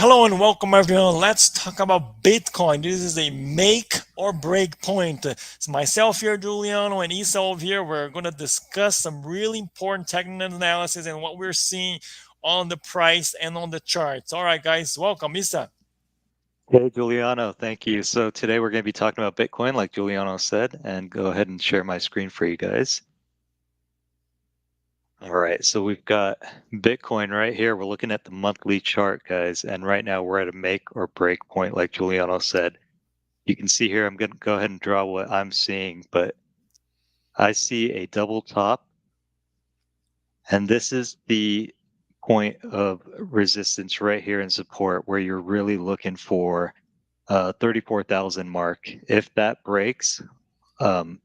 Hello and welcome everyone. Let's talk about Bitcoin. This is a make or break point. It's myself here, Giuliano, and Isa over here. We're going to discuss some really important technical analysis and what we're seeing on the price and on the charts. All right, guys, welcome, Isa. Hey, Giuliano, thank you. So today we're going to be talking about Bitcoin, like Giuliano said, and go ahead and share my screen for you guys. All right, so we've got Bitcoin right here. We're looking at the monthly chart, guys, and right now we're at a make or break point, like Giuliano said. You can see here, I'm going to go ahead and draw what I'm seeing, but I see a double top, and this is the point of resistance right here in support where you're really looking for 34,000 mark. If that breaks, um,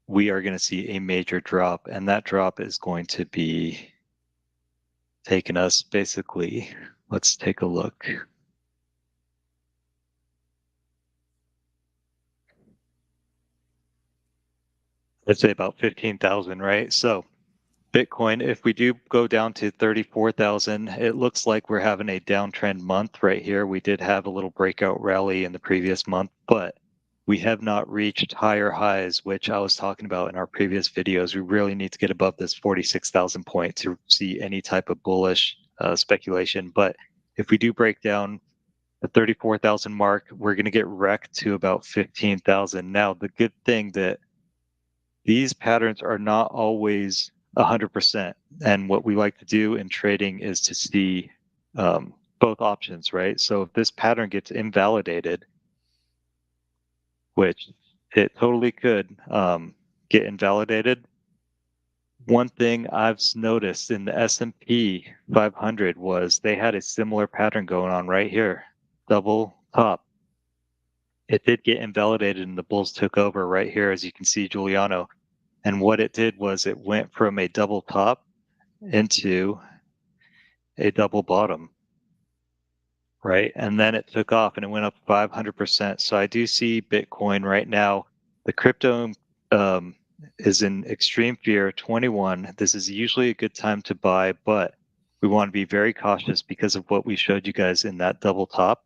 we are going to see a major drop, and that drop is going to be taking us basically. Let's take a look. Let's say about 15,000, right? So Bitcoin, if we do go down to 34,000, it looks like we're having a downtrend month right here. We did have a little breakout rally in the previous month, but we have not reached higher highs, which I was talking about in our previous videos. We really need to get above this 46,000 point to see any type of bullish speculation. But if we do break down the 34,000 mark, we're going to get wrecked to about 15,000. Now, the good thing that these patterns are not always 100%. And what we like to do in trading is to see both options, right? So if this pattern gets invalidated, which it totally could get invalidated, one thing I've noticed in the S&P 500 was they had a similar pattern going on right here, double top. It did get invalidated and the bulls took over right here, as you can see, Giuliano. And what it did was it went from a double top into a double bottom, right? And then it took off and it went up 500%. So I do see Bitcoin right now. The crypto is in extreme fear, 21. This is usually a good time to buy, but we want to be very cautious because of what we showed you guys in that double top.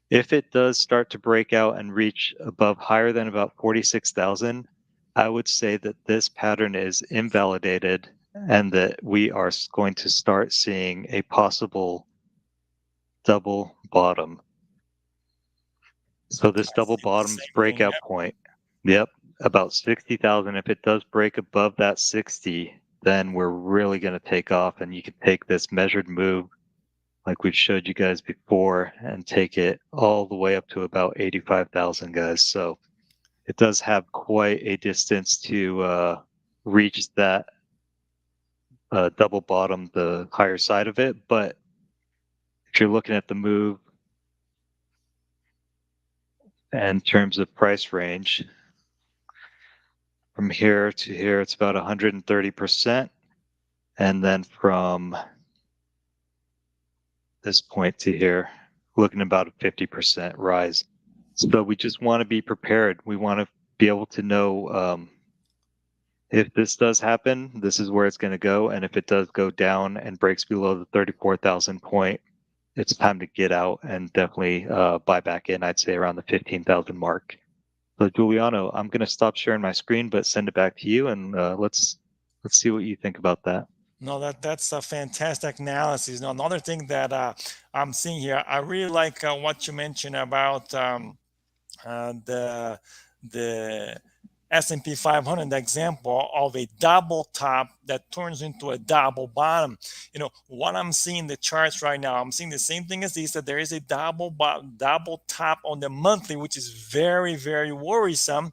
If it does start to break out and reach above higher than about 46,000, I would say that this pattern is invalidated and that we are going to start seeing a possible double bottom. So this I double see the bottom's same thing. breakout point, yep, about 60,000. If it does break above that 60, then we're really going to take off, and you can take this measured move like we've showed you guys before and take it all the way up to about 85,000, guys. So it does have quite a distance to reach that double bottom, the higher side of it. But if you're looking at the move in terms of price range, from here to here, it's about 130%. And then from this point to here, looking about a 50% rise. So we just want to be prepared. We want to be able to know if this does happen, this is where it's going to go. And if it does go down and breaks below the 34,000 point, it's time to get out and definitely buy back in, I'd say around the 15,000 mark. So Giuliano, I'm going to stop sharing my screen, but send it back to you, and let's see what you think about that. No, that's a fantastic analysis. Now, another thing that I'm seeing here, I really like what you mentioned about the S&P 500, the example of a double top that turns into a double bottom. What I'm seeing in the charts right now, I'm seeing the same thing as this, that there is a double top on the monthly, which is very, very worrisome.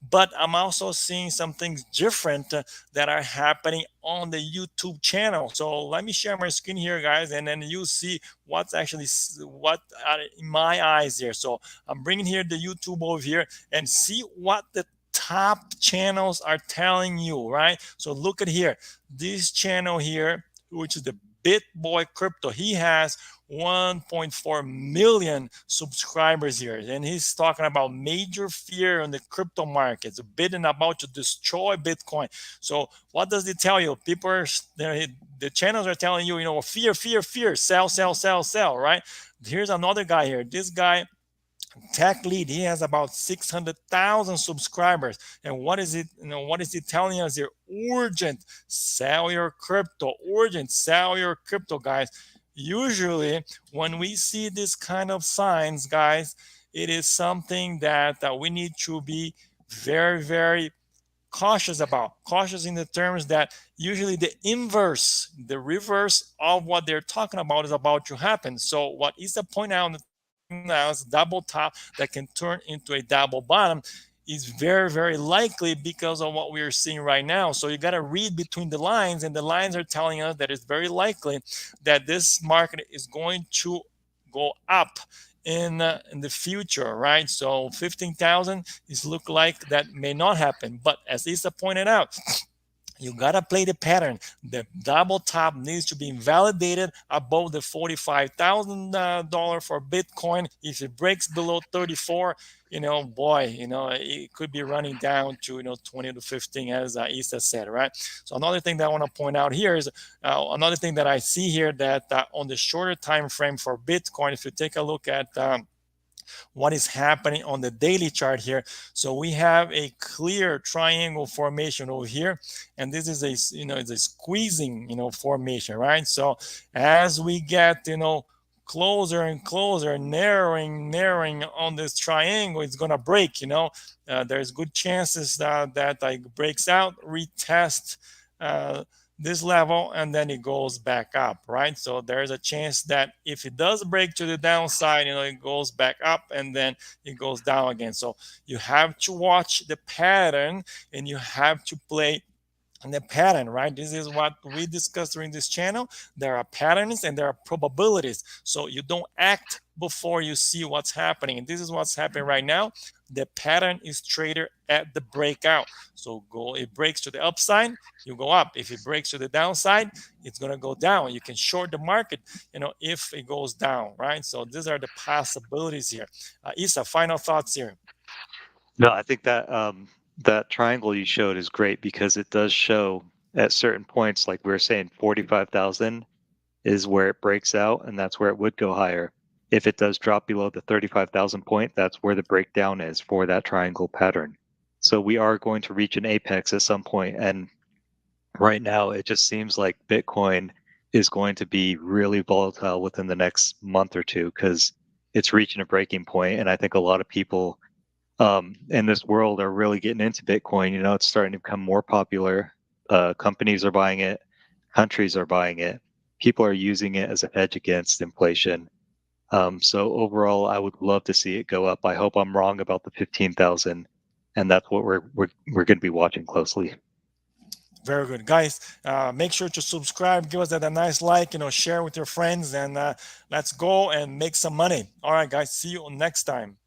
But I'm also seeing some things different that are happening on the YouTube channel. So let me share my screen here, guys, and then you see what's actually what are in my eyes here. So I'm bringing here the YouTube over here and see what the top channels are telling you, right? So look at here, this channel here, which is the BitBoy Crypto. He has 1.4 million subscribers here, and he's talking about major fear on the crypto markets, bidding about to destroy Bitcoin. So what does it tell you? People are, the channels are telling you, fear, fear, fear, sell, sell, sell, sell, right? Here's another guy here. This guy, Tech Lead, he has about 600,000 subscribers. And what is it, what is he telling us here? Urgent, sell your crypto. Urgent, sell your crypto, guys. Usually, when we see this kind of signs, guys, it is something that we need to be very, very cautious about. Cautious in the terms that usually the inverse, the reverse of what they're talking about is about to happen. So what Issa point out now is double top that can turn into a double bottom is very, very likely because of what we are seeing right now. So you got to read between the lines, and the lines are telling us that it's very likely that this market is going to go up in the future, right? So 15,000 is look like that may not happen. But as Issa pointed out, you gotta play the pattern. The double top needs to be invalidated above the $45,000 for Bitcoin. If it breaks below 34, boy, it could be running down to 20 to 15, as Issa said, right? So another thing that I want to point out here is another thing that I see here that on the shorter time frame for Bitcoin, if you take a look at what is happening on the daily chart here. So we have a clear triangle formation over here, and this is it's a squeezing formation, right? So as we get closer and closer, narrowing on this triangle, it's gonna break. There's good chances that it breaks out, retest uh, this level, and then it goes back up, right? So there's a chance that if it does break to the downside, it goes back up and then it goes down again. So you have to watch the pattern, and you have to play and the pattern, right? This is what we discussed during this channel. There are patterns and there are probabilities. So you don't act before you see what's happening. And this is what's happening right now. The pattern is trader at the breakout. So it breaks to the upside, you go up. If it breaks to the downside, it's gonna go down. You can short the market, if it goes down, right? So these are the possibilities here. Issa, final thoughts here. No, I think that triangle you showed is great because it does show at certain points, like we were saying, 45,000 is where it breaks out, and that's where it would go higher. If it does drop below the 35,000 point, that's where the breakdown is for that triangle pattern. So we are going to reach an apex at some point, and right now it just seems like Bitcoin is going to be really volatile within the next month or two because it's reaching a breaking point, and I think a lot of people in this world are really getting into Bitcoin. It's starting to become more popular. Companies are buying it, countries are buying it, people are using it as a hedge against inflation. So overall, I would love to see it go up. I hope I'm wrong about the 15,000, and that's what we're going to be watching closely. Very good, guys. Make sure to subscribe, give us that a nice like, share with your friends, and let's go and make some money. All right, guys. See you next time.